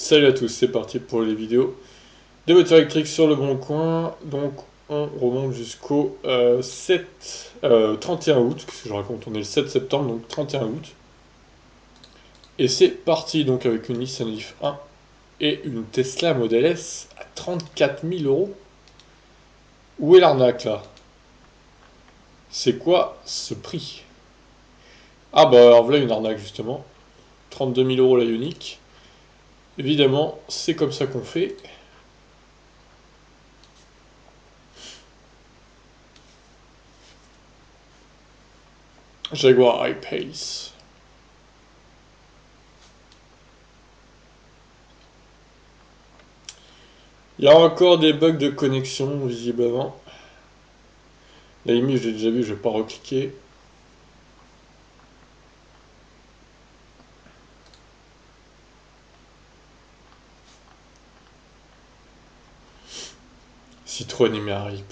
Salut à tous, c'est parti pour les vidéos de voitures électriques sur le Bon Coin. Donc on remonte jusqu'au 31 août, qu'est-ce que je raconte, on est le 7 septembre, donc 31 août. Et c'est parti donc avec une Nissan Leaf 1 et une Tesla Model S à 34 000 euros. Où est l'arnaque là? C'est quoi ce prix? Ah bah alors voilà une arnaque justement. 32 000 euros la Ioniq. Évidemment, c'est comme ça qu'on fait. Jaguar I-Pace. Il y a encore des bugs de connexion, visiblement. La limite, je l'ai déjà vu, je vais pas recliquer. Citroën Imari.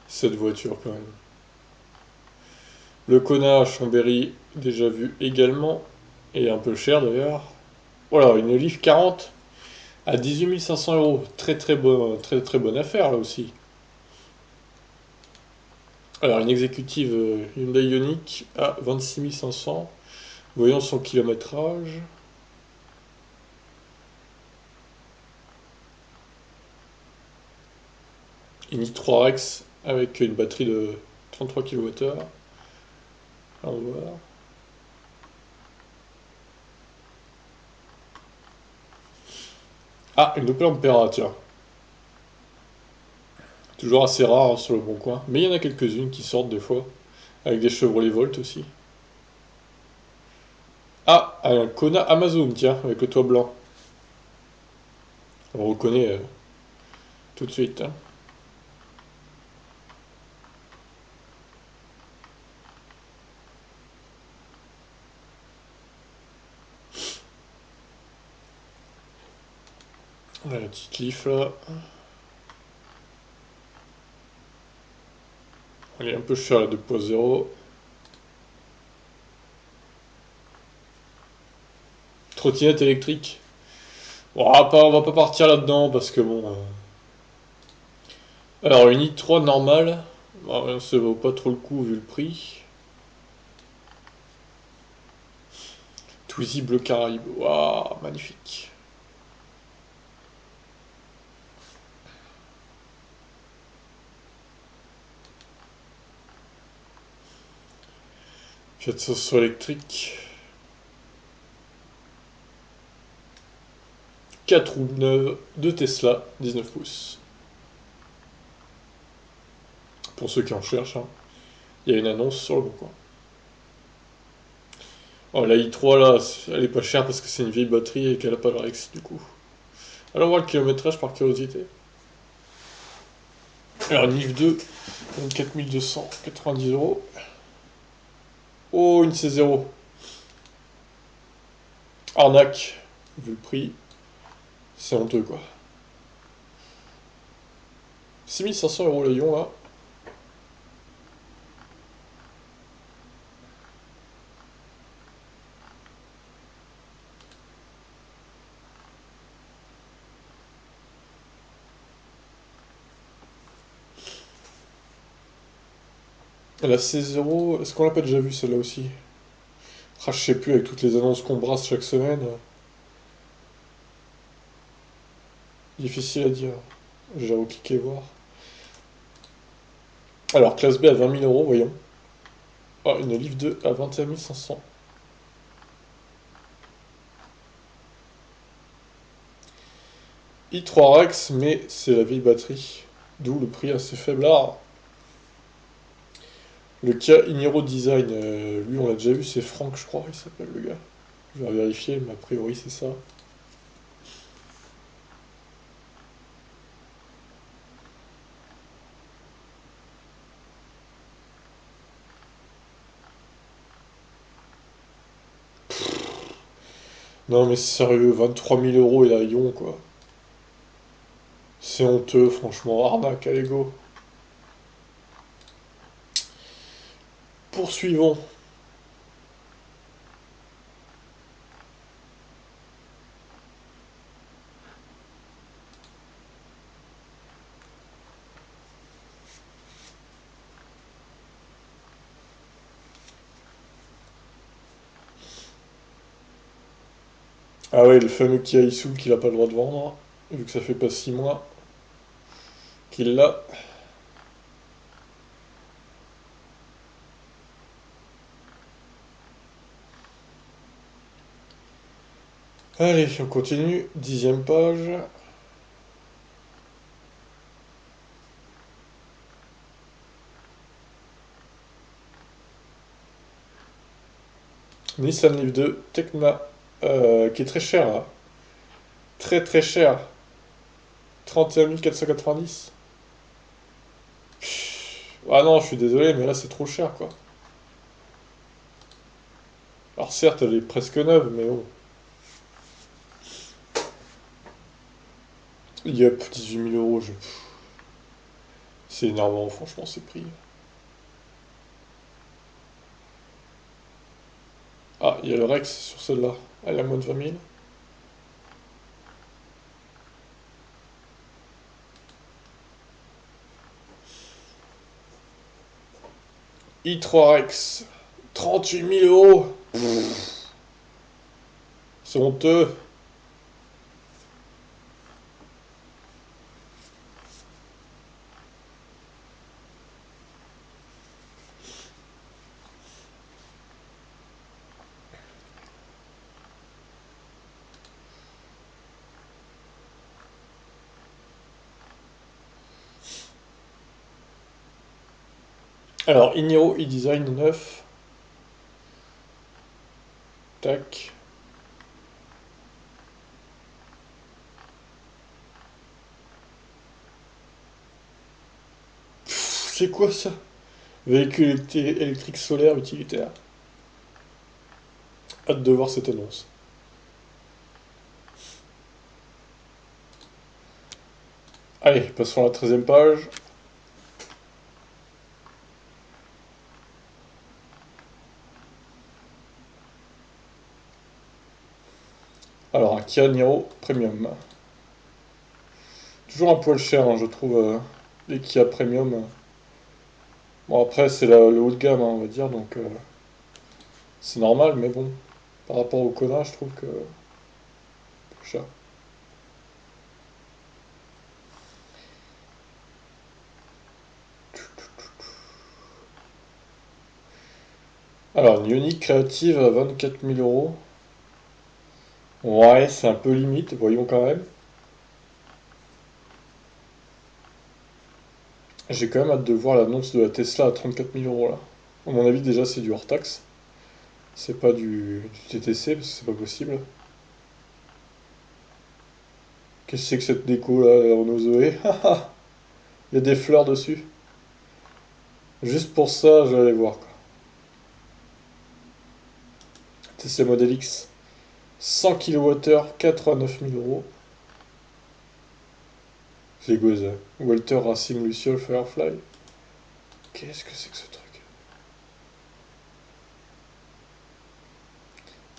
Cette voiture, quand même. Le Kona à Chambéry, déjà vu également. Et un peu cher, d'ailleurs. Voilà, une Leaf 40 à 18 500 euros. Très bonne affaire, là aussi. Alors, une exécutive Hyundai Ioniq à 26 500. Voyons son kilométrage. Une i3 Rex avec une batterie de 33 kWh. On va voir. Ah, une Opel Ampera, tiens. Toujours assez rare hein, sur le Bon Coin. Mais il y en a quelques-unes qui sortent des fois. Avec des Chevrolet Volt aussi. Ah, un Kona Amazon, tiens, avec le toit blanc. On reconnaît tout de suite. Hein. On a la petite Leaf là. Elle est un peu chère la 2.0. Trottinette électrique. Bon, on va pas partir là-dedans parce que bon. Alors une i3 normale. Bon, ça vaut pas trop le coup vu le prix. Twizy bleu Caraïbe. Waouh, magnifique. Fiat 500 électrique. 4 roues neuves de Tesla, 19 pouces. Pour ceux qui en cherchent, hein. Il y a une annonce sur le Bon Coin. Oh, la i3 là, elle est pas chère parce que c'est une vieille batterie et qu'elle a pas le Rex du coup. Alors, on va voir le kilométrage par curiosité. Alors, NIF 2, 24 290 euros. Oh, une C0. Arnaque, vu le prix, c'est honteux quoi. 6500 euros le Lyon là. La C0, est-ce qu'on l'a pas déjà vu celle-là aussi? Ah, je sais plus, avec toutes les annonces qu'on brasse chaque semaine. Difficile à dire. J'ai cliqué voir. Alors, classe B à 20 000 euros, voyons. Oh, une Leaf 2 à 21 500. i3 Rex, mais c'est la vieille batterie. D'où le prix assez faible. Ah, le Kia Iniro Design, lui on l'a déjà vu, c'est Franck, je crois, il s'appelle le gars. Je vais vérifier, mais a priori c'est ça. Non mais sérieux, 23 000 euros et la Lyon quoi. C'est honteux, franchement, arnaque à l'ego. Poursuivons. Ah ouais, le fameux Kiaisu qu'il a pas le droit de vendre, vu que ça fait pas 6 mois qu'il l'a. Allez, on continue. 10e page. Nissan Leaf 2, Tecna, qui est très cher là. Très très cher. 31 490. Ah non, je suis désolé, mais là c'est trop cher quoi. Alors certes, elle est presque neuve, mais oh. Yup, 18 000 euros, c'est énervant franchement ces prix. Ah, il y a le Rex sur celle-là. Elle est à moins de 20 000. i3 Rex, 38 000 euros. C'est honteux. Alors, Iniro e-Design 9. Tac. C'est quoi ça? Véhicule électrique solaire utilitaire. Hâte de voir cette annonce. Allez, passons à la 13e page. Alors, un Kia Niro Premium. Toujours un poil cher, hein, je trouve, les Kia Premium. Bon, après, c'est le haut de gamme, hein, on va dire, donc c'est normal, mais bon, par rapport au Kona, je trouve que plus cher. Alors, une Ioniq créative à 24 000 euros. Ouais, c'est un peu limite, voyons quand même. J'ai quand même hâte de voir l'annonce de la Tesla à 34 000 euros là. À mon avis, déjà, c'est du hors taxe. C'est pas du TTC, parce que c'est pas possible. Qu'est-ce que c'est que cette déco là, la Renault Zoé? Il y a des fleurs dessus. Juste pour ça, je vais aller voir quoi. Tesla Model X. 100 kWh, 89 000 euros. C'est quoi ça? Walter Racing Luciole Firefly. Qu'est-ce que c'est que ce truc?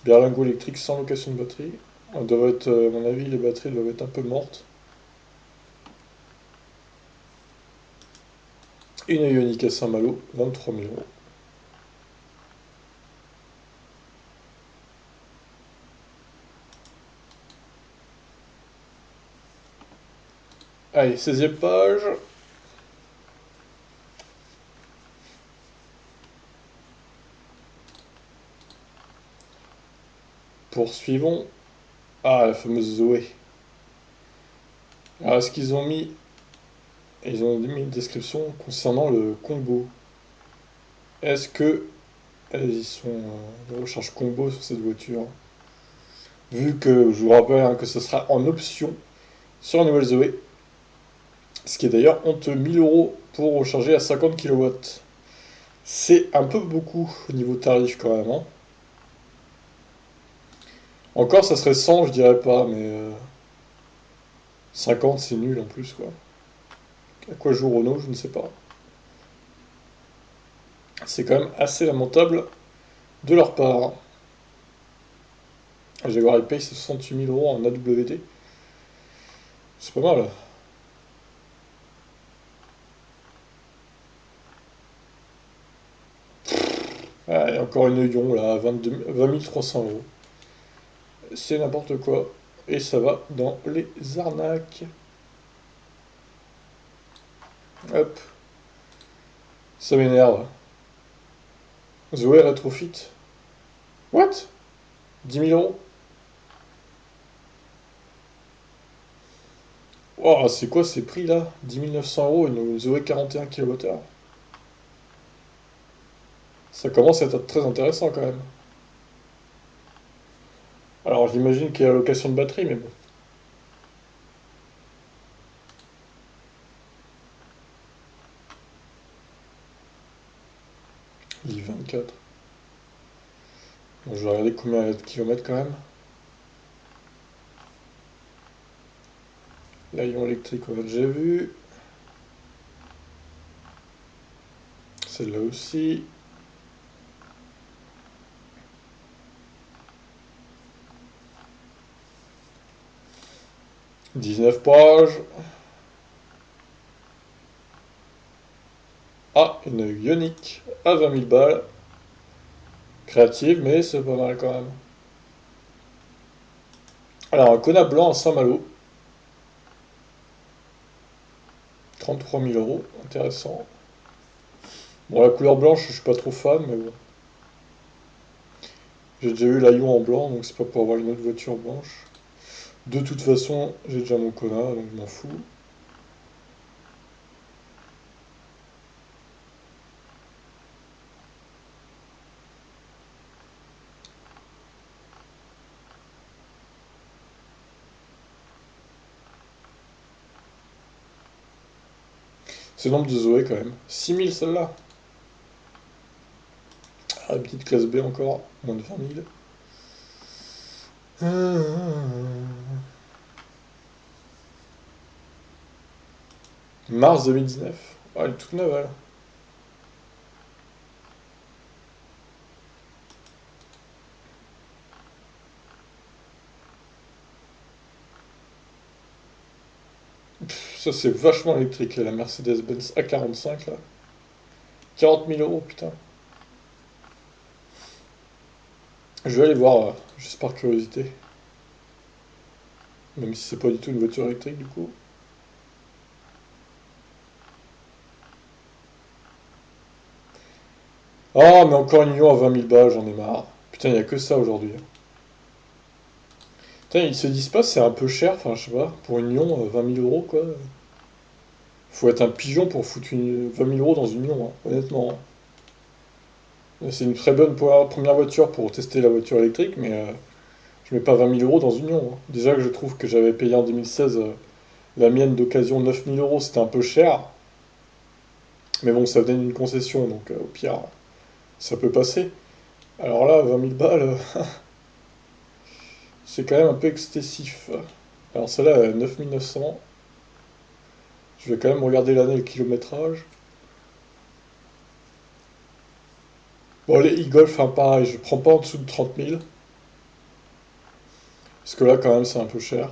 Berlingot électrique sans location de batterie. On doit être, à mon avis, les batteries doivent être un peu mortes. Une Ioniq à Saint-Malo, 23 000 euros. Allez, 16e page. Poursuivons. Ah, la fameuse Zoé. Alors, est-ce qu'ils ont mis... Ils ont mis une description concernant le combo. Est-ce que elles y sont de recherche combo sur cette voiture? Vu que je vous rappelle hein, que ce sera en option sur la nouvelle Zoé. Ce qui est d'ailleurs honteux, 1000 euros pour recharger à 50 kW. C'est un peu beaucoup au niveau tarif quand même. Hein. Encore, ça serait 100, je dirais pas, mais 50, c'est nul en plus, quoi. À quoi joue Renault, je ne sais pas. C'est quand même assez lamentable de leur part. Jaguar paye ses 68 000 euros en AWD. C'est pas mal. Ah, et encore une Ion là, à 20 300 euros. C'est n'importe quoi. Et ça va dans les arnaques. Hop, ça m'énerve. Zoé Retrofit. What? 10 000 euros? Oh, c'est quoi ces prix là? 10 900 euros, une Zoé 41 kWh. Ça commence à être très intéressant quand même. Alors j'imagine qu'il y a la location de batterie, mais bon. Il 24. Bon, je vais regarder combien il y a de kilomètres quand même. L'avion électrique, on a déjà vu. Celle-là aussi. 19 pages. Ah, une Ioniq à 20 000 balles. Créative, mais c'est pas mal quand même. Alors, un Kona blanc à Saint-Malo. 33 000 euros. Intéressant. Bon, la couleur blanche, je suis pas trop fan, mais bon. J'ai déjà eu la Ion en blanc, donc c'est pas pour avoir une autre voiture blanche. De toute façon, j'ai déjà mon Kona, donc je m'en fous. C'est le nombre de Zoé quand même. 6 000 celle-là. Ah, une petite classe B encore, moins de 20 000. Mars 2019. Ah, elle est toute neuve, elle. Ça, c'est vachement électrique, la Mercedes-Benz A45, là. 40 000 euros, putain. Je vais aller voir, juste par curiosité. Même si c'est pas du tout une voiture électrique, du coup. Ah, mais encore une Lyon à 20 000 balles, j'en ai marre. Putain, il y a que ça aujourd'hui. Putain, ils se disent pas, c'est un peu cher, enfin, je sais pas, pour une Lyon, 20 000 euros, quoi. Faut être un pigeon pour foutre 20 000 euros dans une Lyon, hein, honnêtement. C'est une très bonne première voiture pour tester la voiture électrique, mais je mets pas 20 000 euros dans une Lyon, hein. Déjà que je trouve que j'avais payé en 2016 la mienne d'occasion 9 000 euros, c'était un peu cher. Mais bon, ça venait d'une concession, donc au pire, ça peut passer. Alors là, 20 000 balles, c'est quand même un peu excessif. Alors celle-là, 9 900. Je vais quand même regarder l'année et le kilométrage. Bon, les e-Golf, hein, pareil, je prends pas en dessous de 30 000. Parce que là, quand même, c'est un peu cher.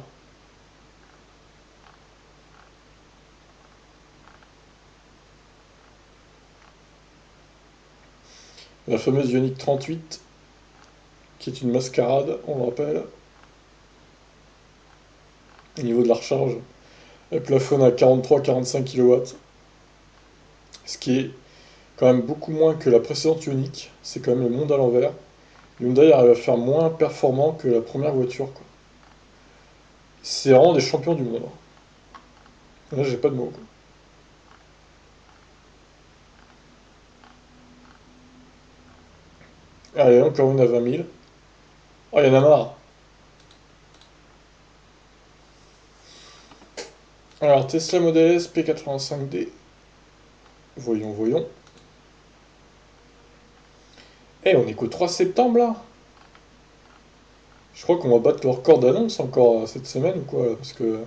La fameuse Ioniq 38, qui est une mascarade, on le rappelle, au niveau de la recharge. Elle plafonne à 43-45 kW. Ce qui est quand même beaucoup moins que la précédente Ioniq. C'est quand même le monde à l'envers. Hyundai arrive à faire moins performant que la première voiture, quoi. C'est vraiment des champions du monde, hein. Là, j'ai pas de mots, quoi. Allez, encore une à 20 000. Oh, il y en a marre. Alors, Tesla Model S P85D. Voyons, voyons. Eh, on est qu'au 3 septembre, là. Je crois qu'on va battre le record d'annonce encore cette semaine, ou quoi. Parce que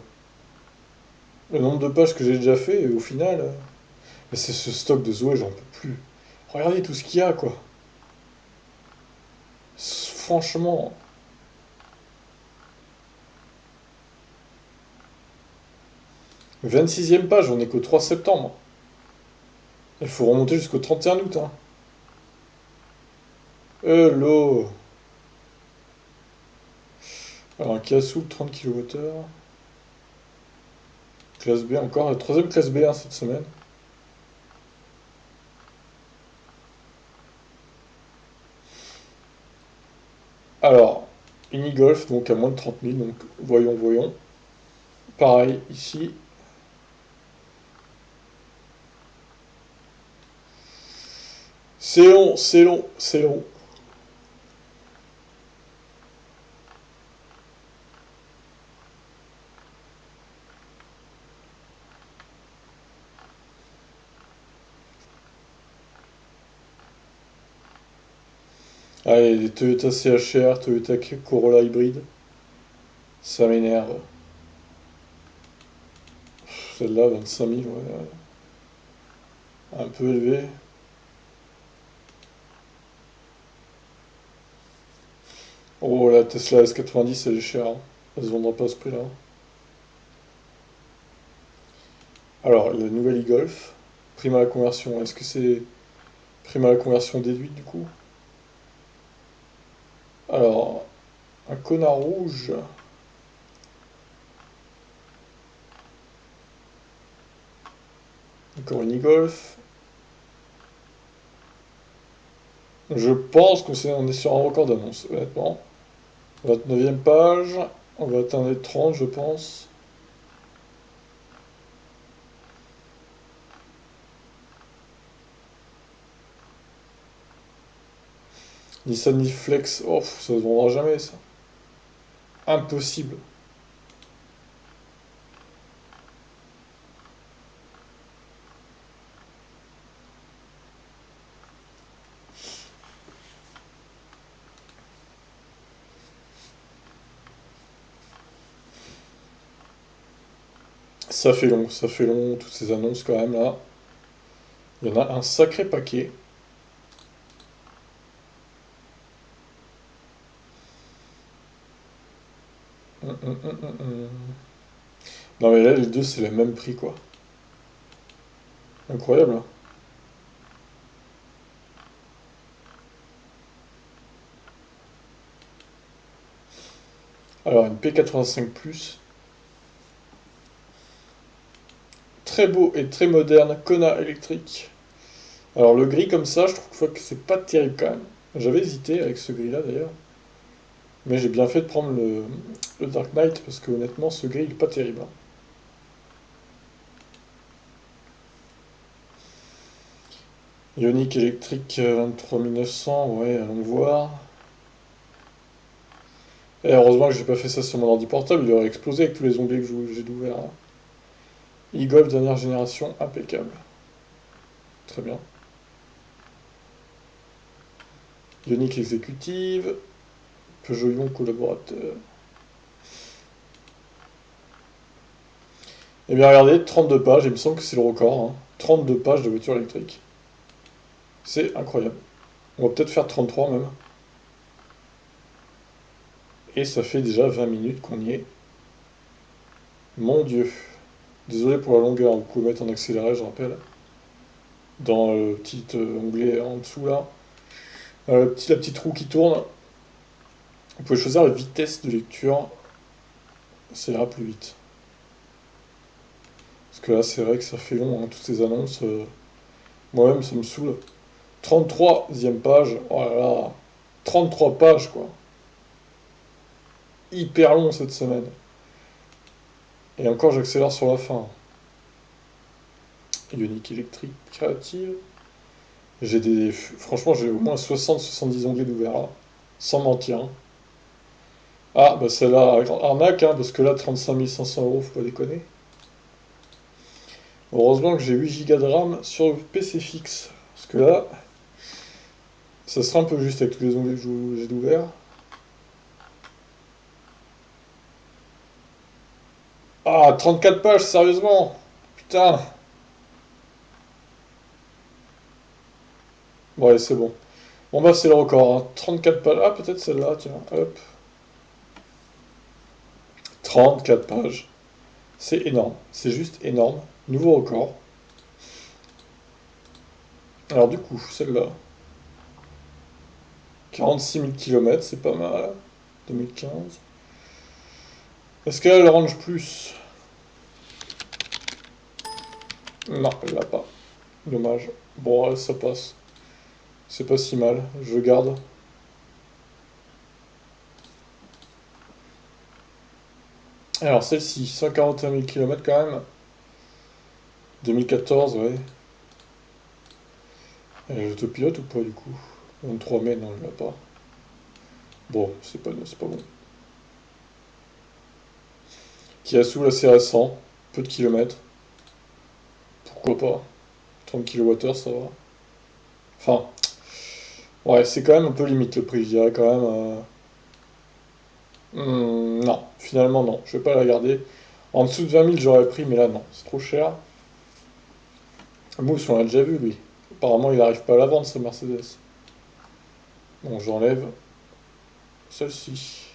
le nombre de pages que j'ai déjà fait, et au final... Mais c'est ce stock de Zoé, j'en peux plus. Regardez tout ce qu'il y a, quoi. Franchement. 26e page, on est qu'au 3 septembre. Il faut remonter jusqu'au 31 août, hein. Hello. Alors un Kasoul 30 kWh. Classe B encore, la troisième classe B hein, cette semaine. Alors, Unigolf, donc à moins de 30 000, donc voyons, voyons. Pareil, ici. C'est long, c'est long, c'est long. Allez, les Toyota CHR, Toyota Corolla hybride. Ça m'énerve. Celle-là, 25 000, ouais. Un peu élevé. Oh, la Tesla S90, elle est chère, hein. Elle se vendra pas à ce prix-là. Alors, la nouvelle e-Golf. Prime à la conversion. Est-ce que c'est prime à la conversion déduite du coup? Alors, un connard rouge. Encore une e-Golf. Je pense on est sur un record d'annonce, honnêtement. 29e page. On va atteindre les 30, je pense. Nissan Leaf Flex. Oh, ça se vendra jamais, ça. Impossible. Ça fait long, toutes ces annonces quand même là. Il y en a un sacré paquet. Non mais là, les deux, c'est le même prix, quoi. Incroyable, hein. Alors, une P85 Plus. Très beau et très moderne, Kona électrique. Alors, le gris comme ça, je trouve que c'est pas terrible quand même. J'avais hésité avec ce gris-là d'ailleurs. Mais j'ai bien fait de prendre le Dark Knight parce que honnêtement, ce gris, il est pas terrible, hein. Ioniq électrique 23900, ouais, allons voir. Et heureusement que j'ai pas fait ça sur mon ordi portable, il aurait explosé avec tous les onglets que j'ai d'ouvert, hein. E-Golf dernière génération, impeccable. Très bien. Ioniq exécutive, Peugeot Ion collaborateur. Eh bien regardez, 32 pages, il me semble que c'est le record, hein. 32 pages de voiture électrique. C'est incroyable. On va peut-être faire 33 même. Et ça fait déjà 20 minutes qu'on y est. Mon Dieu. Désolé pour la longueur, vous pouvez mettre en accéléré, je rappelle. Dans le petit onglet en dessous là. La petite roue qui tourne. Vous pouvez choisir la vitesse de lecture. Ça ira plus vite. Parce que là, c'est vrai que ça fait long, hein, toutes ces annonces. Moi-même, ça me saoule. 33e page. Oh là là. 33 pages, quoi. Hyper long cette semaine. Et encore, j'accélère sur la fin. Ioniq électrique créative. Franchement, j'ai au moins 60-70 onglets d'ouvert là. Sans mentir, hein. Ah, bah celle-là, arnaque, hein, parce que là, 35 500 euros, faut pas déconner. Heureusement que j'ai 8 Go de RAM sur le PC fixe. Parce que là, ça sera un peu juste avec tous les onglets que j'ai d'ouvert. Ah, 34 pages, sérieusement? Putain. Bon, allez, c'est bon. Bon, bah, c'est le record, hein. 34 pages. Ah, peut-être celle-là, tiens. Hop. 34 pages. C'est énorme. C'est juste énorme. Nouveau record. Alors, du coup, celle-là. 46 000 km, c'est pas mal. 2015. Est-ce qu'elle range plus? Non, elle l'a pas. Dommage. Bon, ça passe. C'est pas si mal. Je garde. Alors, celle-ci, 141 000 km quand même. 2014, ouais. Elle est autopilote ou pas, du coup? 23 mai, non, elle l'a pas. Bon, c'est pas bon. Qui a sous assez récent. Peu de kilomètres. Pourquoi pas? 30 kWh, ça va. Enfin, ouais, c'est quand même un peu limite le prix, je dirais quand même. Non, finalement non, je vais pas la garder. En dessous de 20 000 j'aurais pris, mais là non, c'est trop cher. Mousse, on l'a déjà vu lui. Apparemment il n'arrive pas à la vendre ce Mercedes. Donc j'enlève celle-ci.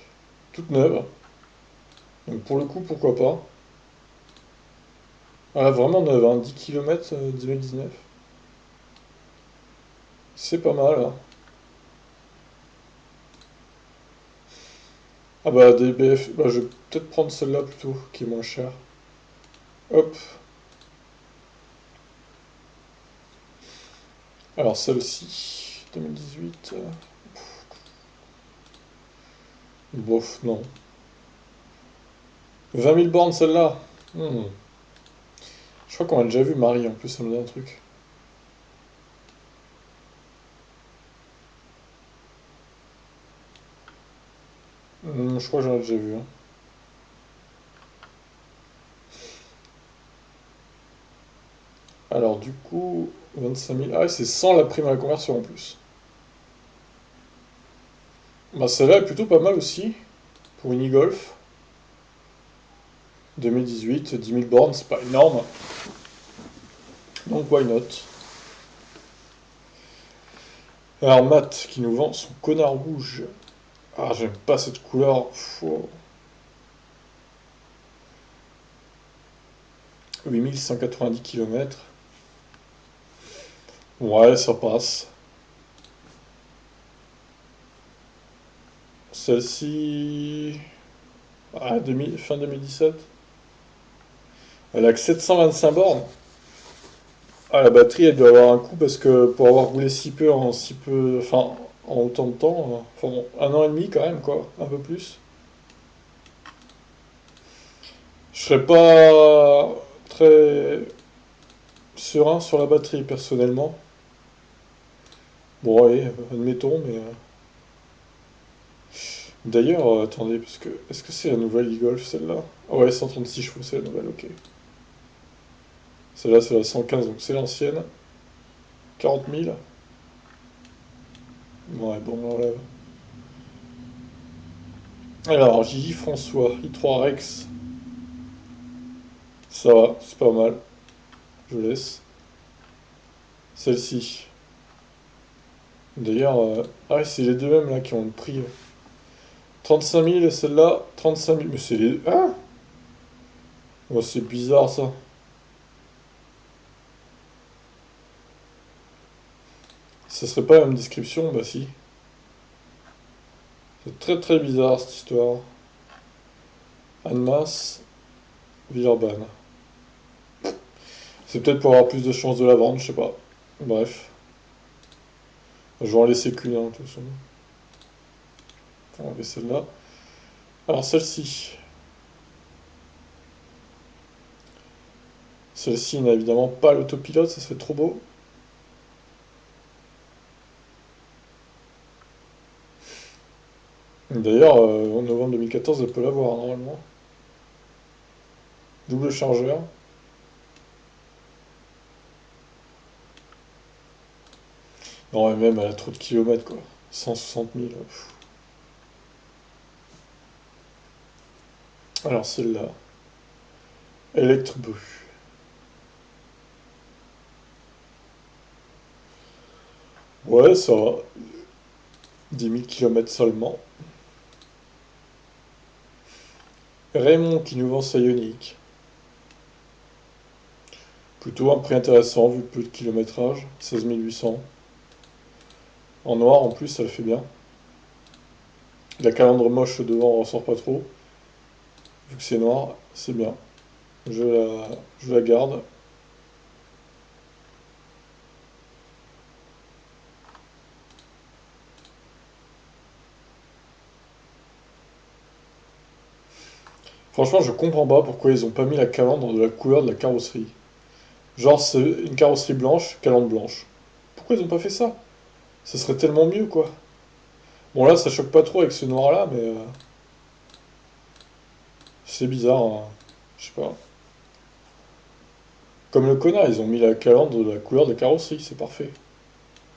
Toute neuve. Donc pour le coup, pourquoi pas. Ah, vraiment neuve, hein, 10 km 2019. C'est pas mal, hein. Ah bah DBF, bah je vais peut-être prendre celle-là plutôt, qui est moins chère. Hop. Alors celle-ci, 2018. Bof, non. 20 000 bornes celle-là. Hmm. Je crois qu'on a déjà vu Marie en plus, ça me dit un truc. Je crois que j'en ai déjà vu, hein. Alors du coup, 25 000. Ah ouais, c'est sans la prime à la conversion en plus. Bah celle-là est plutôt pas mal aussi, pour une e-Golf. 2018, 10 000 bornes, c'est pas énorme. Donc why not? Alors Matt qui nous vend son connard rouge. Ah, j'aime pas cette couleur. 8 190 km. Ouais, ça passe. Celle-ci. Ah, fin 2017. Elle a que 725 bornes. Ah, la batterie, elle doit avoir un coup parce que pour avoir roulé si peu en si peu. Enfin, en autant de temps. Enfin bon, 1 an et demi quand même, quoi. Un peu plus. Je serais pas très serein sur la batterie, personnellement. Bon, allez, admettons, mais. D'ailleurs, attendez, parce que. Est-ce que c'est la nouvelle e-Golf, celle-là? Ah ouais, 136 chevaux, c'est la nouvelle, ok. Celle-là, c'est la 115, donc c'est l'ancienne. 40 000. Ouais, bon, on enlève. Alors, Gigi François, i3 Rex. Ça va, c'est pas mal. Je laisse. Celle-ci. D'ailleurs, ah ouais, c'est les deux mêmes là qui ont le prix. 35 000 et celle-là, 35 000. Mais c'est les. Ah! Oh, c'est bizarre ça. Ça serait pas la même description? Bah si. C'est très très bizarre cette histoire. Annemasse, Villeurbanne. C'est peut-être pour avoir plus de chances de la vendre, je sais pas. Bref. Je vais en laisser qu'une, hein, de toute façon. On va enlever celle-là. Alors celle-ci. Celle-ci n'a évidemment pas l'autopilote, ça serait trop beau. D'ailleurs, en novembre 2014, elle peut l'avoir normalement. Double chargeur. Non, et même elle a trop de kilomètres quoi. 160 000. Alors celle-là. Electrebru. Ouais, ça va. 10 000 km seulement. Raymond qui nous vend sa Ioniq. Plutôt un prix intéressant vu le peu de kilométrage. 16 800. En noir en plus, ça le fait bien. La calandre moche devant on ressort pas trop. Vu que c'est noir, c'est bien. Je la garde. Franchement, je comprends pas pourquoi ils ont pas mis la calandre de la couleur de la carrosserie. Genre, c'est une carrosserie blanche, calandre blanche. Pourquoi ils ont pas fait ça? Ça serait tellement mieux, quoi. Bon, là, ça choque pas trop avec ce noir-là, mais c'est bizarre, hein. Je sais pas. Comme le connard, ils ont mis la calandre de la couleur de la carrosserie, c'est parfait.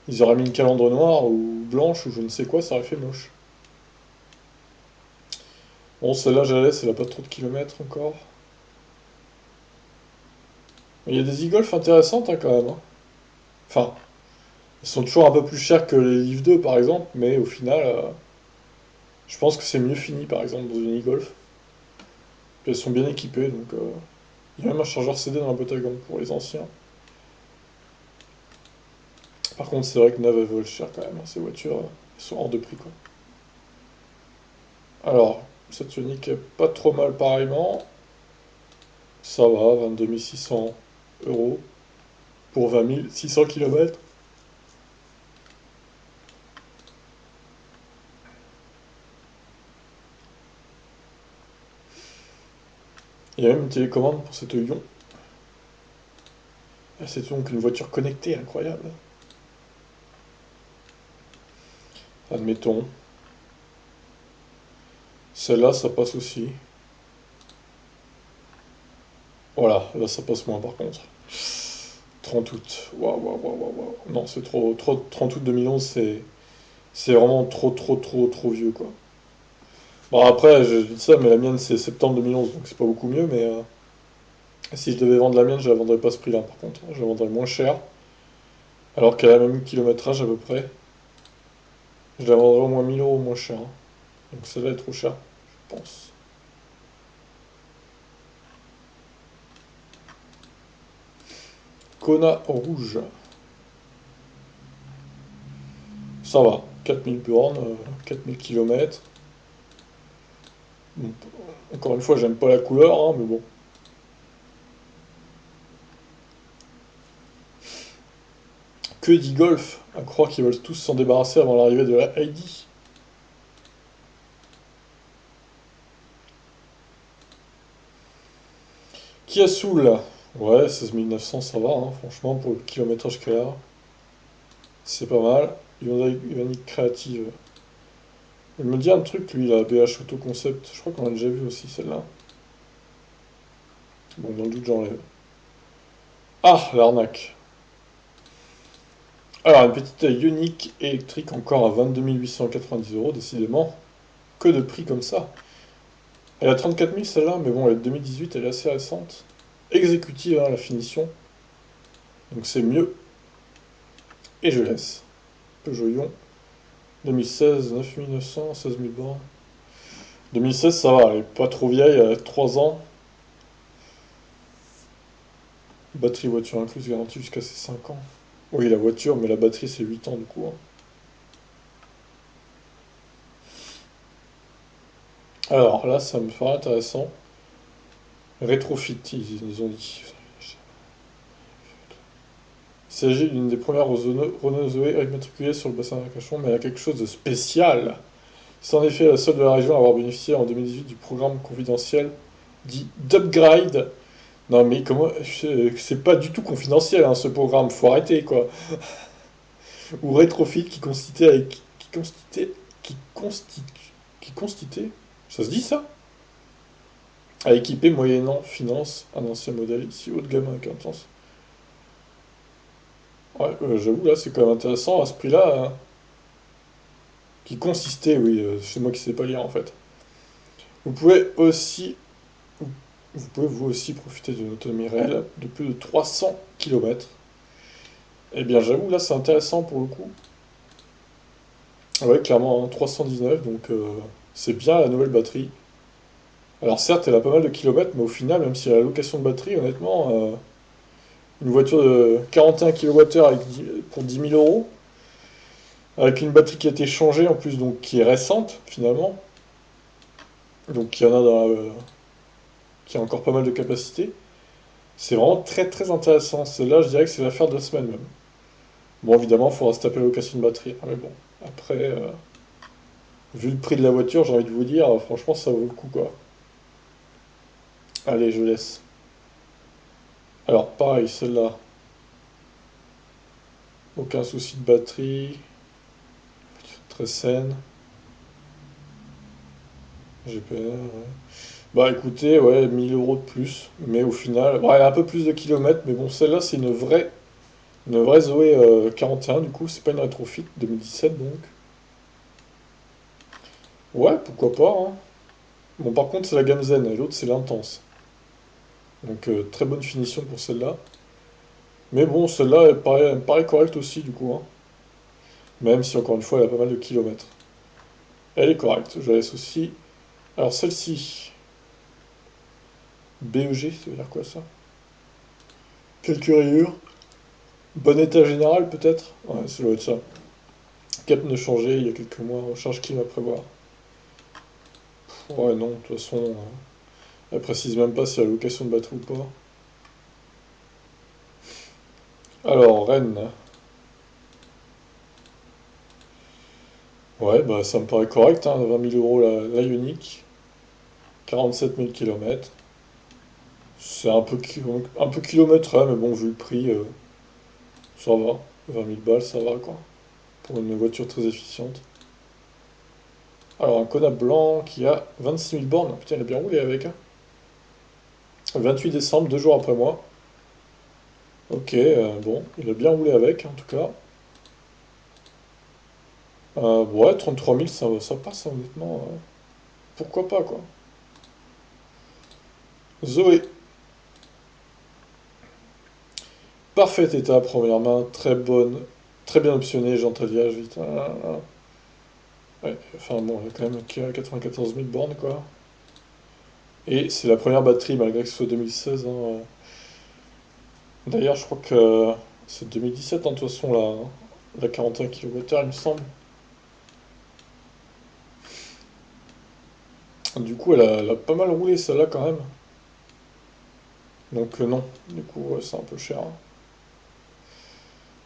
Ils auraient mis une calandre noire ou blanche ou je ne sais quoi, ça aurait fait moche. Bon, celle-là, je la laisse, elle a pas trop de kilomètres encore. Mais il y a des e-Golf intéressantes, hein, quand même, hein. Enfin, elles sont toujours un peu plus chères que les Leaf 2, par exemple, mais au final, je pense que c'est mieux fini, par exemple, dans une e-Golf. Puis elles sont bien équipées, donc il y a même un chargeur CD dans la boîte à gants pour les anciens. Par contre, c'est vrai que neuves, elles volent cher quand même, hein, ces voitures, elles sont hors de prix, quoi. Alors, cette Ioniq est pas trop mal pareillement. Ça va, 22 600 euros pour 20 600 km. Il y a même une télécommande pour cette Ion. Ah, c'est donc une voiture connectée, incroyable. Admettons. Celle-là, ça passe aussi. Voilà, là ça passe moins par contre. 30 août. Waouh, waouh, waouh, waouh, waouh. Non, c'est trop. 30 août 2011, c'est vraiment trop vieux, quoi. Bon, après, je dis ça, mais la mienne c'est septembre 2011, donc c'est pas beaucoup mieux, mais si je devais vendre la mienne, je la vendrais pas à ce prix-là, par contre. Je la vendrais moins cher, alors qu'elle a le même kilométrage à peu près. Je la vendrais au moins 1000 euros moins cher, hein. Donc celle-là est trop chère, je pense. Kona rouge. Ça va. 4000 bornes, 4000 km. Bon, encore une fois, j'aime pas la couleur, hein, mais bon. Que dit Golf? À croire qu'ils veulent tous s'en débarrasser avant l'arrivée de la ID. Kia Soul. Ouais, 16 900, ça va, hein, franchement, pour le kilométrage qu'elle a. C'est pas mal. Hyundai Ioniq Créative. Il me dit un truc, lui, la BH Auto Concept. Je crois qu'on a déjà vu aussi celle-là. Bon, dans le doute, j'enlève. Ah, l'arnaque. Alors, une petite Ioniq électrique encore à 22 890 euros, décidément. Que de prix comme ça. Elle a 34 000 celle-là, mais bon, elle est de 2018, elle est assez récente. Exécutive, hein, la finition. Donc c'est mieux. Et je laisse. Peugeot Ion. 2016, 9900, 16 000 bornes. 2016, ça va, elle est pas trop vieille, elle a 3 ans. Batterie voiture incluse, garantie jusqu'à ses 5 ans. Oui, la voiture, mais la batterie, c'est 8 ans du coup, hein. Alors là, ça me paraît intéressant. Rétrofit, ils ont dit. Il s'agit d'une des premières Renault Zoé immatriculées sur le bassin d'Arcachon, mais elle a quelque chose de spécial. C'est en effet la seule de la région à avoir bénéficié en 2018 du programme confidentiel dit d'upgrade. Non mais comment... C'est pas du tout confidentiel, hein, ce programme, faut arrêter, quoi. Ou rétrofit qui constituait avec... Qui constitue... Qui constituait... Ça se dit ça? À équiper moyennant finance un ancien modèle ici haut de gamme avec intense. Ouais, j'avoue là c'est quand même intéressant à ce prix-là, hein. Qui consistait, oui, c'est moi qui sais pas lire en fait. Vous pouvez aussi Vous pouvez vous aussi profiter d'une autonomie réelle de plus de 300 km. Eh bien, j'avoue, là, c'est intéressant pour le coup. Ouais, clairement, hein, 319, donc c'est bien la nouvelle batterie. Alors certes, elle a pas mal de kilomètres, mais au final, même si elle a la location de batterie, honnêtement, une voiture de 41 kWh pour 10 000 euros, avec une batterie qui a été changée en plus, donc qui est récente finalement, donc qui en a qui a encore pas mal de capacité, c'est vraiment très très intéressant. Celle-là, je dirais que c'est l'affaire de la semaine même. Bon, évidemment, il faudra se taper la location de batterie, hein, mais bon, après, vu le prix de la voiture, j'ai envie de vous dire, franchement, ça vaut le coup quoi. Allez, je laisse. Alors, pareil, celle-là, aucun souci de batterie, très saine, GPR, ouais. Bah écoutez, ouais, 1000 euros de plus, mais au final, ouais, un peu plus de kilomètres, mais bon, celle-là, c'est une vraie Zoé 41, du coup, c'est pas une rétrofit, 2017 donc. Ouais, pourquoi pas, hein. Bon, par contre, c'est la gamme Zen, et l'autre, c'est l'intense. Donc, très bonne finition pour celle-là. Mais bon, celle-là, elle me paraît correcte aussi, du coup, hein. Même si, encore une fois, elle a pas mal de kilomètres. Elle est correcte, je la laisse aussi. Alors, celle-ci, BEG, ça veut dire quoi, ça? Quelques rayures. Bon état général, peut-être? Ouais, ça doit être ça. Cap ne changé il y a quelques mois, recharge clim à prévoir. Ouais, non, de toute façon, elle précise même pas si elle a location de batterie ou pas. Alors, Rennes. Ouais, bah ça me paraît correct, hein, 20 000 euros la Ioniq, 47 000 km. C'est un peu kilométré, mais bon, vu le prix, ça va. 20 000 balles, ça va quoi. Pour une voiture très efficiente. Alors, un Kona blanc qui a 26 000 bornes. Putain, il a bien roulé avec, hein. 28 décembre, 2 jours après moi. Ok, bon, il a bien roulé avec, en tout cas. Ouais, 33 000, ça passe, hein, honnêtement. Pourquoi pas, quoi. Zoé, parfait état, première main, très bonne, très bien optionné, j'entaliage vite. Ouais, enfin bon, il y a quand même 94 000 bornes, quoi. Et c'est la première batterie, malgré que ce soit 2016, hein. D'ailleurs, je crois que c'est 2017, hein, de toute façon, la 41 kWh, il me semble. Du coup, elle a pas mal roulé, celle-là, quand même. Donc, non, du coup, ouais, c'est un peu cher, hein.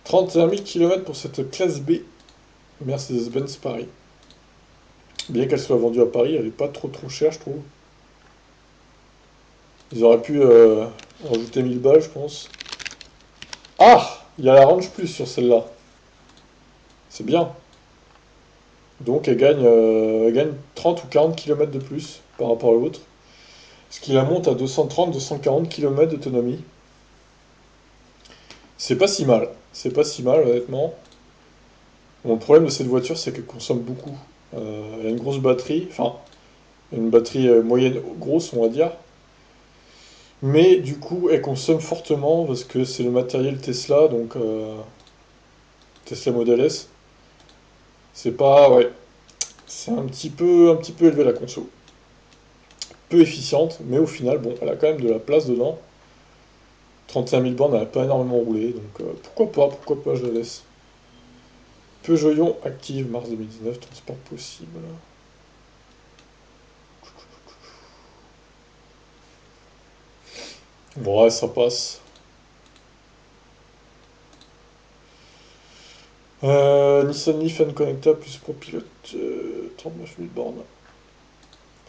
31 000 km pour cette classe B Mercedes-Benz Paris. Bien qu'elle soit vendue à Paris, elle est pas trop trop chère, je trouve. Ils auraient pu rajouter 1000 balles, je pense. Ah! Il y a la Range Plus sur celle-là. C'est bien. Donc elle gagne 30 ou 40 km de plus par rapport à l'autre. Ce qui la monte à 230-240 km d'autonomie. C'est pas si mal. C'est pas si mal, honnêtement. Bon, le problème de cette voiture, c'est qu'elle consomme beaucoup. Elle a une grosse batterie, enfin, une batterie moyenne grosse, on va dire. Mais du coup, elle consomme fortement parce que c'est le matériel Tesla, donc Tesla Model S. C'est pas, ouais, c'est un petit peu élevé la conso. Peu efficiente, mais au final, bon, elle a quand même de la place dedans. 31 000 bornes, elle n'a pas énormément roulé, donc pourquoi pas, je la laisse. Peugeot active, mars 2019, transport possible. Bon, ouais, ça passe. Nissan Leaf N-Connecta plus pour pilote, 39 000 bornes.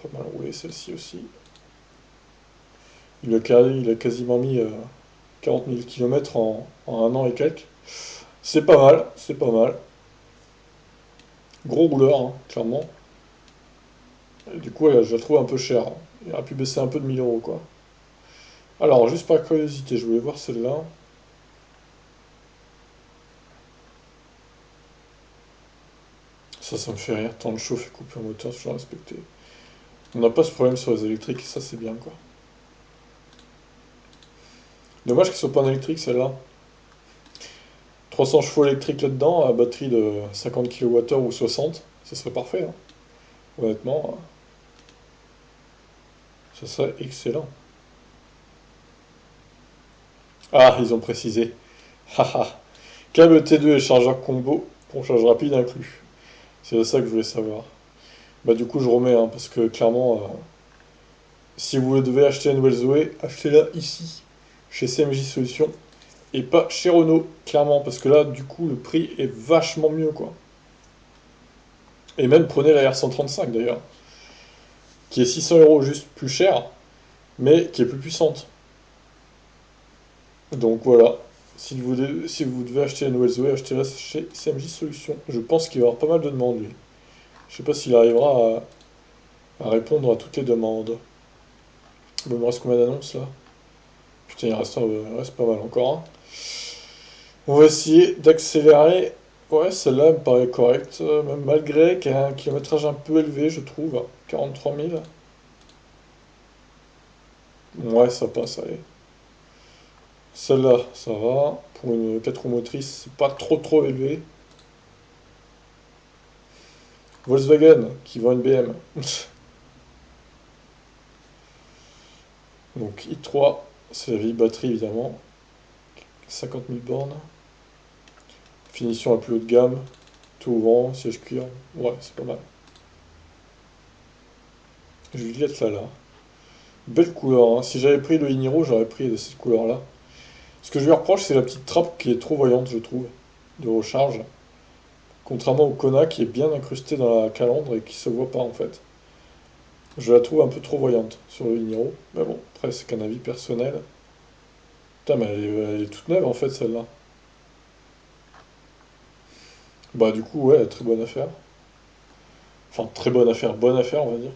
Pas mal roulé celle-ci aussi. Il a quasiment mis 40 000 km en un an et quelques. C'est pas mal, c'est pas mal. Gros rouleur, hein, clairement. Et du coup, je la trouve un peu chère, hein. Il aurait pu baisser un peu de 1000 euros, quoi. Alors, juste par curiosité, je voulais voir celle-là. Ça me fait rire. Tant de chauffe et couper en moteur, toujours respecté. On n'a pas ce problème sur les électriques, ça c'est bien, quoi. Dommage qu'ils soient pas en électrique, celle-là. 300 chevaux électriques là-dedans, à batterie de 50 kWh ou 60, ça serait parfait, hein. Honnêtement, ça serait excellent. Ah, ils ont précisé. Haha. Câble T2 et chargeur combo pour charge rapide inclus. C'est ça que je voulais savoir. Bah du coup je remets, hein, parce que clairement, si vous devez acheter une nouvelle Zoé, achetez-la ici, chez CMJ Solutions, et pas chez Renault, clairement, parce que là, du coup, le prix est vachement mieux, quoi. Et même prenez la R135 d'ailleurs, qui est 600 euros juste plus cher, mais qui est plus puissante. Donc voilà, si vous devez acheter la nouvelle Zoé, achetez-la chez CMJ Solutions. Je pense qu'il va y avoir pas mal de demandes, lui. Je sais pas s'il arrivera à répondre à toutes les demandes. Bon, il me reste combien d'annonces là? Putain, il reste pas mal encore, hein. On va essayer d'accélérer. Ouais, celle-là me paraît correcte, même malgré qu'elle a un kilométrage un peu élevé, je trouve. 43 000. Ouais, ça passe, allez. Celle-là, ça va. Pour une 4 roues motrices, c'est pas trop élevé. Volkswagen, qui vend une BM. Donc i3, c'est la vieille batterie évidemment. 50 000 bornes. Finition la plus haut de gamme. Tout ouvrant, siège cuir. Ouais, c'est pas mal. Juliette là. Belle couleur, hein. Si j'avais pris le Iniro, j'aurais pris de cette couleur-là. Ce que je lui reproche, c'est la petite trappe qui est trop voyante, je trouve, de recharge. Contrairement au Kona qui est bien incrusté dans la calandre et qui se voit pas en fait. Je la trouve un peu trop voyante sur le Niro. Mais bon, après c'est qu'un avis personnel. Putain, mais elle est toute neuve en fait celle-là. Bah du coup, ouais, très bonne affaire. Enfin, très bonne affaire on va dire.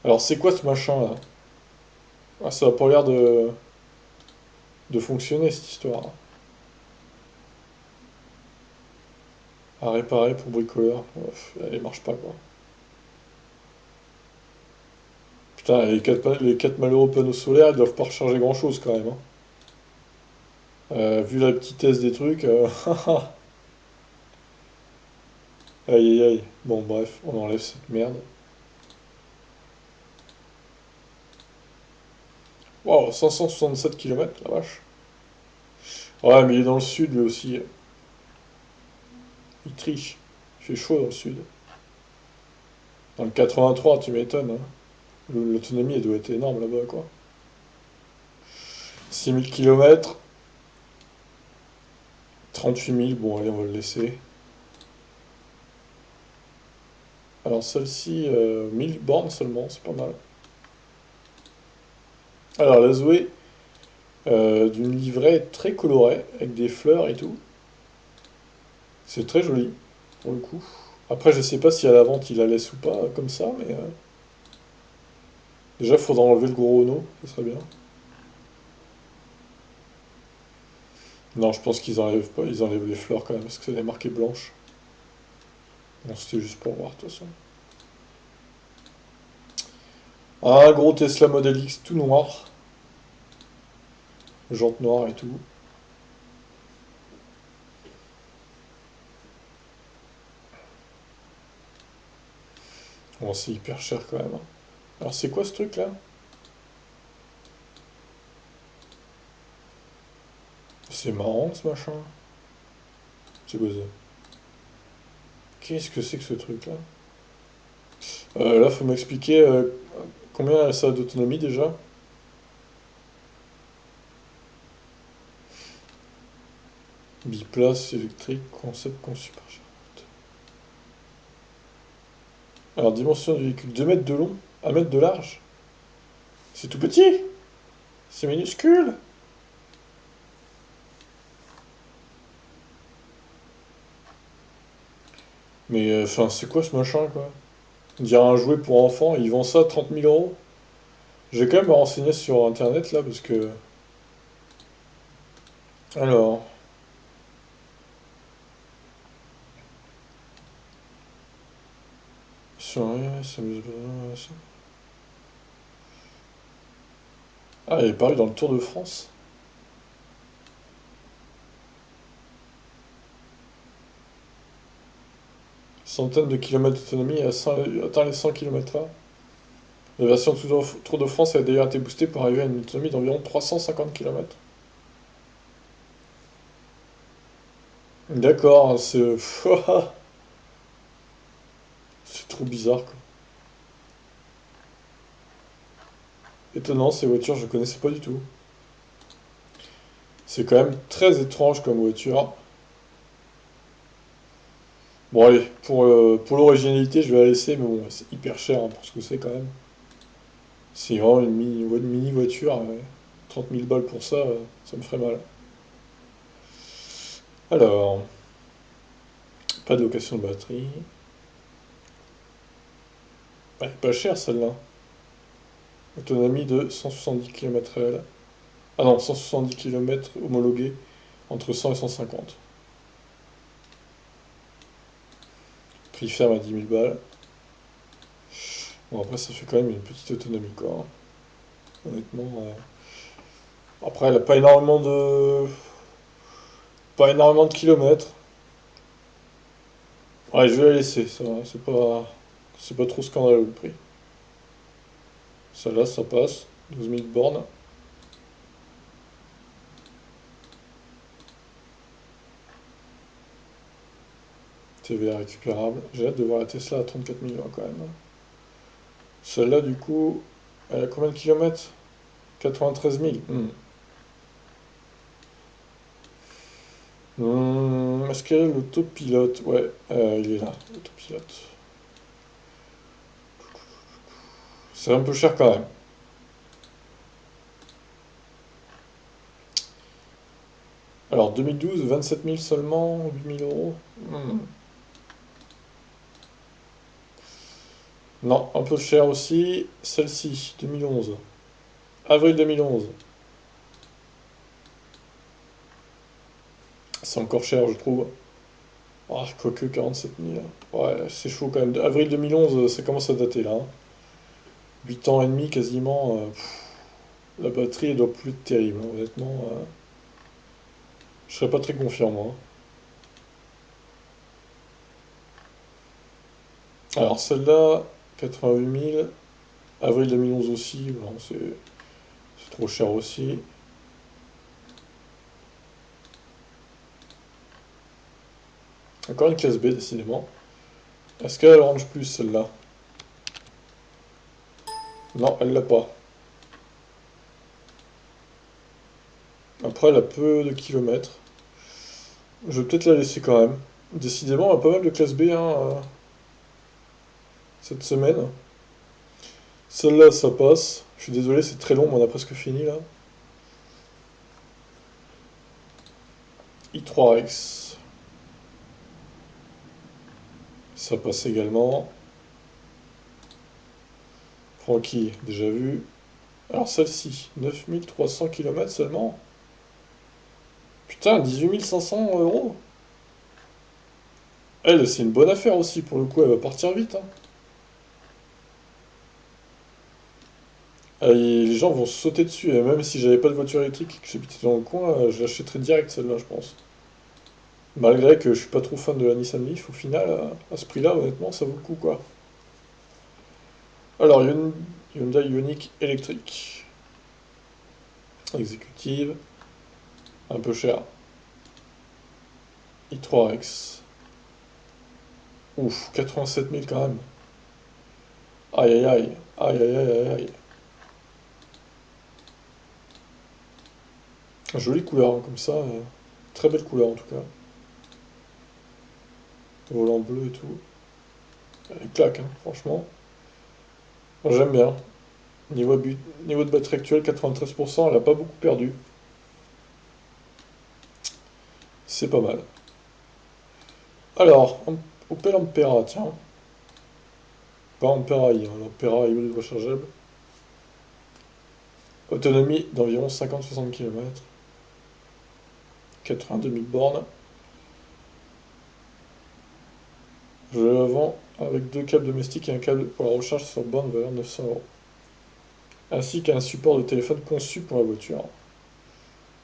Alors c'est quoi ce machin là? Ah, ça a pas l'air de fonctionner cette histoire, hein. À réparer pour bricoleur. Elle marche pas quoi. Putain, les quatre malheureux panneaux solaires, ils doivent pas recharger grand chose quand même, hein. Vu la petitesse des trucs, aïe aïe aïe. Bon, bref, on enlève cette merde. Wow, 567 km, la vache. Ouais, mais il est dans le sud lui aussi. Il triche. Il fait chaud dans le sud. Dans le 83, tu m'étonnes, hein. L'autonomie, elle doit être énorme là-bas, quoi. 6 000 km, 38 000, bon, allez, on va le laisser. Alors, celle-ci, 1000 bornes seulement, c'est pas mal. Alors, la Zoé, d'une livrée très colorée, avec des fleurs et tout. C'est très joli, pour le coup. Après, je sais pas si à la vente il la laisse ou pas, comme ça, mais déjà, il faudra enlever le gros Renault, ça serait bien. Non, je pense qu'ils enlèvent pas, ils enlèvent les fleurs quand même, parce que c'est des marquées blanches. Bon, c'était juste pour voir, de toute façon. Un gros Tesla Model X tout noir, jantes noires et tout. Bon, c'est hyper cher quand même, hein. Alors, c'est quoi ce truc-là? C'est marrant, ce machin. C'est quoi ça? Qu'est-ce que c'est que ce truc-là? Là, faut m'expliquer combien ça a d'autonomie déjà. Biplace électrique, concept conçu par Charlotte. Alors, dimension du véhicule, 2 mètres de long, 1 mètre de large. C'est tout petit, c'est minuscule. Mais enfin, c'est quoi ce machin quoi? On dirait un jouet pour enfants, ils vendent ça 30 000 euros. Je vais quand même me renseigner sur internet là parce que. Alors. Ah, il est paru dans le Tour de France. Centaines de kilomètres d'autonomie et atteint les 100 km/h. La version Tour de France a d'ailleurs été boostée pour arriver à une autonomie d'environ 350 km. D'accord, c'est... c'est trop bizarre, quoi. Étonnant, ces voitures, je connaissais pas du tout. C'est quand même très étrange comme voiture. Bon allez, pour l'originalité, je vais la laisser, mais bon, c'est hyper cher hein, pour ce que c'est quand même. C'est vraiment une mini voiture, 30 000 balles pour ça, ça me ferait mal. Alors, pas de location de batterie. Elle est pas chère celle-là. Autonomie de 170 km réel. Ah non, 170 km homologué entre 100 et 150. Prix ferme à 10 000 balles. Bon après ça fait quand même une petite autonomie quoi, hein. Honnêtement. Après elle a pas énormément de kilomètres. Ouais, je vais la laisser, ça va, c'est pas trop scandaleux le prix. Celle-là, ça passe, 12 000 bornes. TVA récupérable. J'ai hâte de voir la Tesla à 34 millions quand même. Celle-là, du coup, elle a combien de kilomètres? 93 000. Est-ce qu'elle a l'autopilote? Ouais, il est là, l'autopilote. C'est un peu cher quand même. Alors, 2012, 27 000 seulement, 8 000 euros. Non, un peu cher aussi. Celle-ci, 2011. Avril 2011. C'est encore cher, je trouve. Ah, quoique 47 000. Ouais, c'est chaud quand même. Avril 2011, ça commence à dater là, hein. 8 ans et demi quasiment. La batterie, elle doit plus être terrible, hein, honnêtement. Je serais pas très confiant, moi. Alors, celle-là, 88 000. Avril 2011 aussi. Non, c'est trop cher aussi. Encore une classe B, décidément. Est-ce qu'elle a l'Orange Plus, celle-là? Non, elle l'a pas. Après, elle a peu de kilomètres. Je vais peut-être la laisser quand même. Décidément, on a pas mal de classe B hein, cette semaine. Celle-là, ça passe. Je suis désolé, c'est très long, mais on a presque fini là. i3X, ça passe également. Francky, déjà vu. Alors celle-ci, 9300 km seulement. Putain, 18 500 euros. Elle, c'est une bonne affaire aussi, pour le coup, elle va partir vite, hein. Et les gens vont se sauter dessus, et même si j'avais pas de voiture électrique et que j'habitais dans le coin, je l'achèterais direct celle-là, je pense. Malgré que je suis pas trop fan de la Nissan Leaf, au final, à ce prix-là, honnêtement, ça vaut le coup, quoi. Alors, Hyundai Ioniq électrique. Exécutive, un peu cher. i3X. Ouf, 87 000 quand même. Aïe aïe aïe. Aïe aïe aïe aïe aïe. Jolie couleur, hein, comme ça. Très belle couleur en tout cas. Volant bleu et tout. Elle claque, hein, franchement. Moi, j'aime bien. Niveau de batterie actuel, 93%, elle a pas beaucoup perdu. C'est pas mal. Alors, Opel Ampera, tiens. Pas Ampera I, hein, l'Ampera hybride rechargeable. Autonomie d'environ 50-60 km. 82 000 bornes. Je la vends avec deux câbles domestiques et un câble pour la recharge sur borne valeur 900 euros. Ainsi qu'un support de téléphone conçu pour la voiture.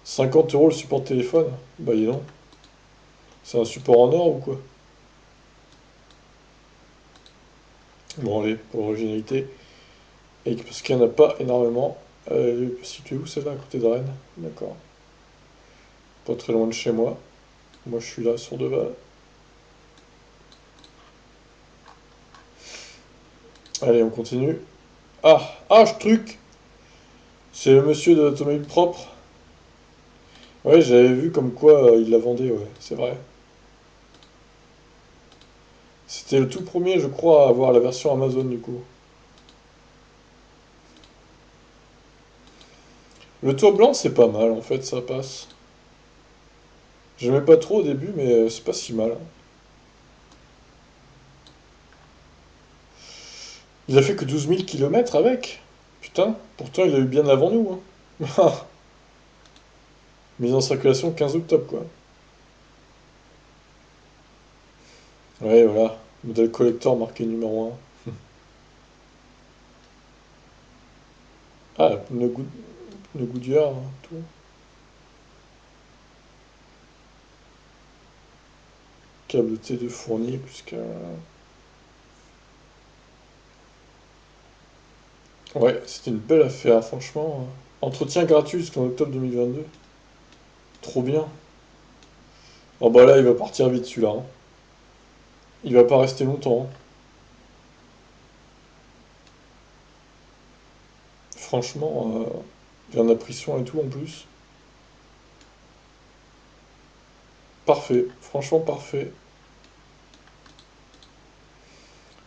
50 euros le support de téléphone? Bah dis donc. C'est un support en or ou quoi? Bon, allez, pour l'originalité. Et parce qu'il n'y en a pas énormément. Situé où celle-là, à côté de Rennes? D'accord. Pas très loin de chez moi. Moi, je suis là, sur Deval. Allez, on continue. Ah! Ah, je truc! C'est le monsieur de l'automobile propre. Ouais, j'avais vu comme quoi il la vendait, ouais, c'est vrai. C'était le tout premier, je crois, à avoir la version Amazon, du coup. Le toit blanc, c'est pas mal, en fait, ça passe. J'aimais pas trop au début, mais c'est pas si mal. Il a fait que 12 000 kilomètres avec. Putain, pourtant il a eu bien avant nous, hein. Mise en circulation 15 octobre, quoi. Ouais, voilà. Modèle collector marqué numéro 1. Ah, pneu Goodyear, hein, tout. Câble T2 fourni, puisque... Ouais, c'était une belle affaire, franchement. Entretien gratuit jusqu'en octobre 2022. Trop bien. Oh bah là, il va partir vite, celui-là, hein. Il va pas rester longtemps, hein. Franchement, il en a pris soin et tout, en plus. Parfait. Franchement, parfait.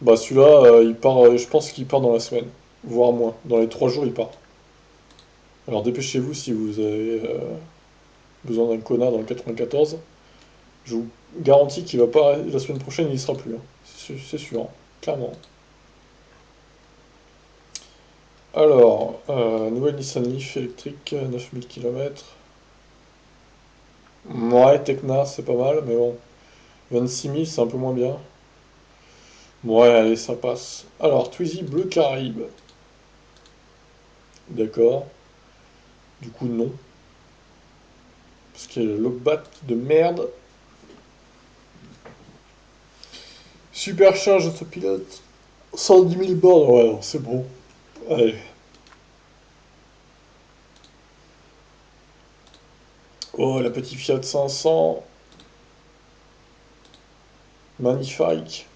Bah celui-là, il part, je pense qu'il part dans la semaine, voire moins. Dans les 3 jours, il part. Alors dépêchez-vous si vous avez besoin d'un connard dans le 94. Je vous garantis qu'il va pas. La semaine prochaine, il y sera plus, hein. C'est sûr, hein. Clairement. Alors, nouvelle Nissan Leaf électrique, 9 000 kilomètres. Ouais, Tecna, c'est pas mal, mais bon. 26 000, c'est un peu moins bien. Ouais, allez, ça passe. Alors, Twizy Bleu Caraïbe. D'accord. Du coup, non. Parce qu'il y a le Logbat de merde. Supercharge autopilote. 110 000 bornes, ouais, non, c'est bon. Allez. Oh, la petite Fiat 500. Magnifique.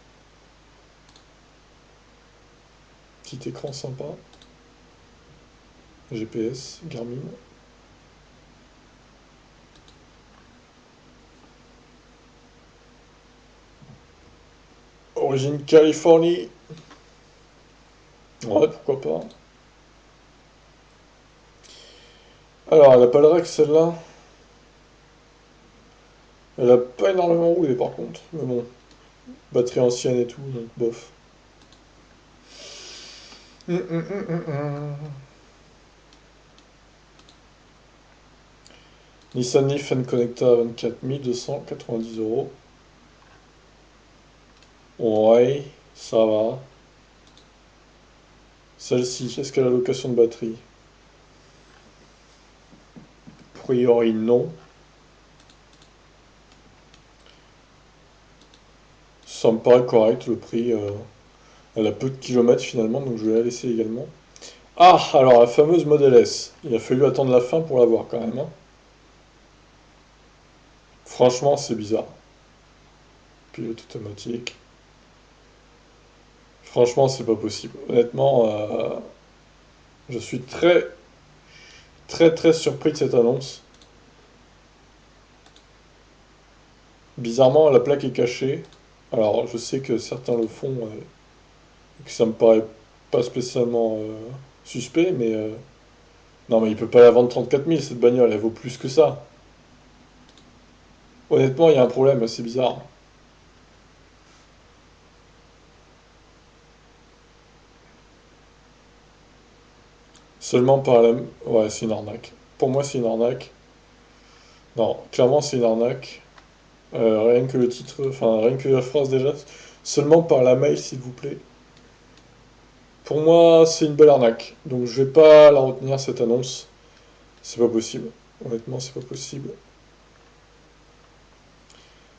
Petit écran sympa. GPS, Garmin. Origine Californie. Ouais, pourquoi pas. Alors, elle a pas le rec celle-là. Elle a pas énormément roulé par contre. Mais bon, batterie ancienne et tout, donc bof. Nissan Leaf N-Connecta 24 290 euros. Ouais, ça va. Celle-ci, est-ce qu'elle a location de batterie? A priori, non. Ça me paraît correct le prix. Elle a peu de kilomètres finalement, donc je vais la laisser également. Ah, alors la fameuse Model S. Il a fallu attendre la fin pour l'avoir quand même, hein. Franchement, c'est bizarre. Pilote automatique. Franchement, c'est pas possible. Honnêtement, je suis très, très, très surpris de cette annonce. Bizarrement, la plaque est cachée. Alors, je sais que certains le font et que ça me paraît pas spécialement suspect, mais non, mais il peut pas la vendre 34 000 cette bagnole, elle vaut plus que ça. Honnêtement, il y a un problème, c'est bizarre. Seulement par la... Ouais, c'est une arnaque. Pour moi, c'est une arnaque. Non, clairement, c'est une arnaque. Rien que le titre, enfin, rien que la phrase déjà. Seulement par la mail, s'il vous plaît. Pour moi, c'est une belle arnaque. Donc, je vais pas la retenir, cette annonce. C'est pas possible. Honnêtement, c'est pas possible.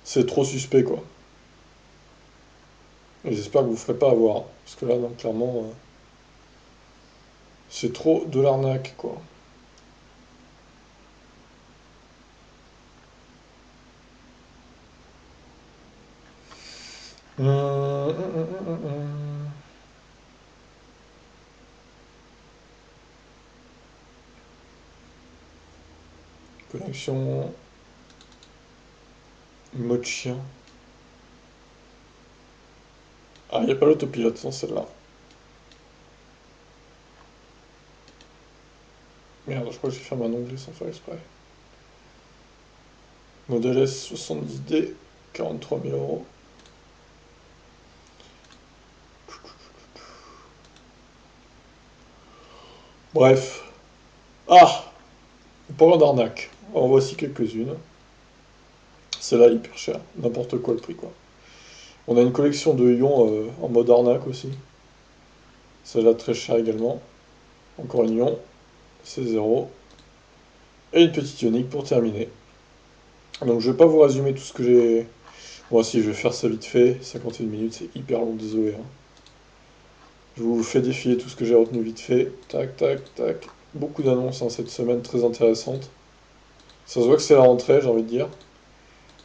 C'est trop suspect, quoi. Et j'espère que vous ne ferez pas avoir. Parce que là, non, clairement, c'est trop de l'arnaque, quoi. Hum, hum, hum, hum, hum. Connexion. Mode chien. Ah, il n'y a pas l'autopilote sans celle-là. Merde, je crois que j'ai fermé un onglet sans faire exprès. Modèle S 70D, 43 000 euros. Bref. Ah! Parlant d'arnaque. En voici quelques-unes. Celle-là est hyper chère. N'importe quoi le prix, quoi. On a une collection de ions en mode arnaque aussi. Celle-là très chère également. Encore une ion. C'est 0. Et une petite ionique pour terminer. Donc je vais pas vous résumer tout ce que j'ai. Moi si je vais faire ça vite fait. 51 minutes, c'est hyper long, désolé, hein. Je vous fais défiler tout ce que j'ai retenu vite fait. Tac, tac, tac. Beaucoup d'annonces hein, cette semaine, très intéressantes. Ça se voit que c'est la rentrée, j'ai envie de dire.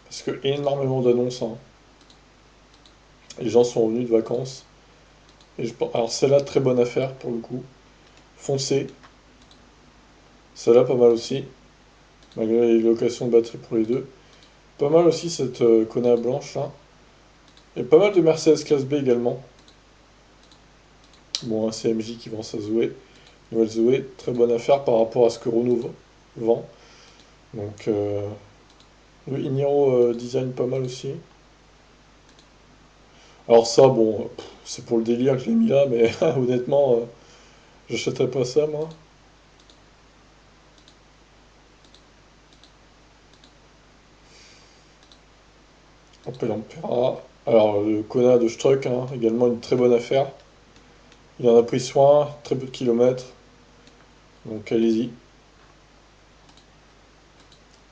Parce que énormément d'annonces, hein. Les gens sont revenus de vacances. Alors celle-là, très bonne affaire pour le coup. Foncez. Celle-là, pas mal aussi. Malgré les locations de batterie pour les deux. Pas mal aussi cette Kona blanche là. Et pas mal de Mercedes classe B également. Bon, un CMJ qui vend sa Zoé. Nouvelle Zoé, très bonne affaire par rapport à ce que Renault vend. Donc, le Iniro design pas mal aussi. Alors ça, bon, c'est pour le délire que je l'ai mis là, mais honnêtement, j'achèterais pas ça, moi. Opel Ampera. Alors, le Kona de Struck, hein, également une très bonne affaire. Il en a pris soin, très peu de kilomètres. Donc, allez-y.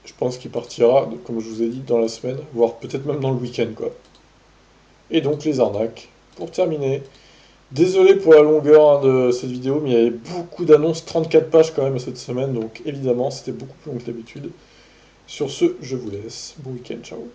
Je pense qu'il partira, comme je vous ai dit, dans la semaine, voire peut-être même dans le week-end, quoi. Et donc, les arnaques. Pour terminer, désolé pour la longueur hein, de cette vidéo, mais il y avait beaucoup d'annonces, 34 pages quand même cette semaine, donc évidemment, c'était beaucoup plus long que d'habitude. Sur ce, je vous laisse. Bon week-end, ciao.